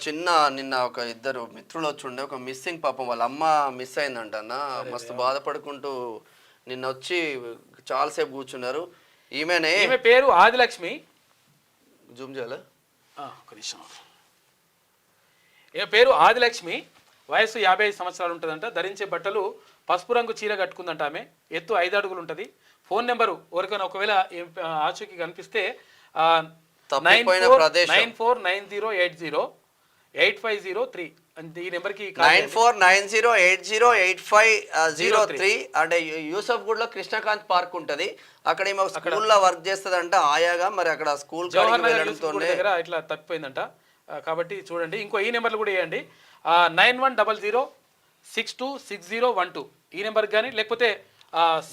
చిన్న నిన్న ఒక ఇద్దరు మిత్రులు వచ్చి ఉండే ఒక మిస్సింగ్ పాపం వాళ్ళ అమ్మ మిస్ అయిందంట అన్న మస్తు బాధపడుకుంటూ నిన్న వచ్చి చాలాసేపు కూర్చున్నారు. ఈమె పేరు ఆదిలక్ష్మి. జూమ్ చేయాలా ఒక నిమిషం. ఈమె పేరు ఆదిలక్ష్మి, వయసు 55 సంవత్సరాలు ఉంటుందంట. ధరించే బట్టలు పసుపు రంగు చీర కట్టుకుందంట. ఆమె ఎత్తు 5 అడుగులు ఉంటుంది. ఫోన్ నెంబరు ఎవరికైనా ఒకవేళ ఆచూకీ కనిపిస్తే 9490808503 ఈ నెంబర్కి 9490808503. అంటే యూసఫ్ గూడ్లో కృష్ణకాంత్ పార్క్ ఉంటుంది, అక్కడ ఈమె స్కూల్లో వర్క్ చేస్తుందంట ఆయాగా. మరి అక్కడ స్కూల్ దగ్గర ఇట్లా తప్పిపోయిందంట. కాబట్టి చూడండి. ఇంకో ఈ నెంబర్లు కూడా వేయండి, 9100626012 ఈ నెంబర్కి కానీ, లేకపోతే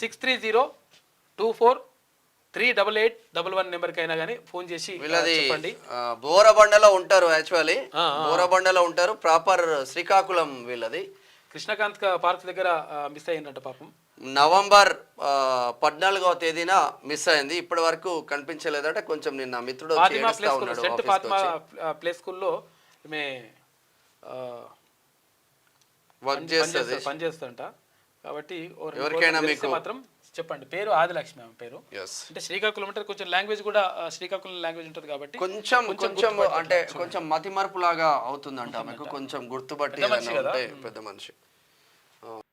6302438811 నెంబర్కి అయినా కానీ ఫోన్ చేసి చెప్పండి. బోరబండలో ఉంటారు, యాక్చువల్లీ బోరబండలో ఉంటారు, ప్రాపర్ శ్రీకాకుళం వీళ్ళది. కృష్ణకాంత్ పార్క్ దగ్గర మిస్ అయిందంట పాపం. నవంబర్ 14వ తేదీన మిస్ అయింది, ఇప్పటి వరకు కనిపించలేదట. కొంచెం నిన్న మిత్రుడు సెంట్ ఫాతిమా ప్లే స్కూల్లో పనిచేస్తుంట. కాబట్టి ఎవరికైనా మీకు మాత్రం చెప్పండి. పేరు ఆదిలక్ష్మి ఆమె పేరు. అంటే శ్రీకాకుళం అంటే కొంచెం లాంగ్వేజ్ కూడా శ్రీకాకుళం లాంగ్వేజ్ ఉంటుంది కాబట్టి కొంచెం అంటే కొంచెం మతి మార్పు లాగా అవుతుందంట ఆమెకు, కొంచెం గుర్తుపట్టి పెద్ద మనిషి.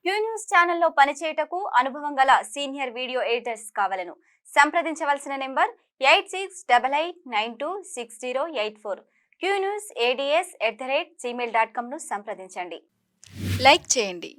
క్యూ న్యూస్ ఛానల్లో పనిచేయటకు అనుభవం గల సీనియర్ వీడియో ఎడిటర్స్ కావాలను సంప్రదించవలసిన నెంబర్ 8688926084. qnews@gmail.com ను సంప్రదించండి. లైక్ చేయండి.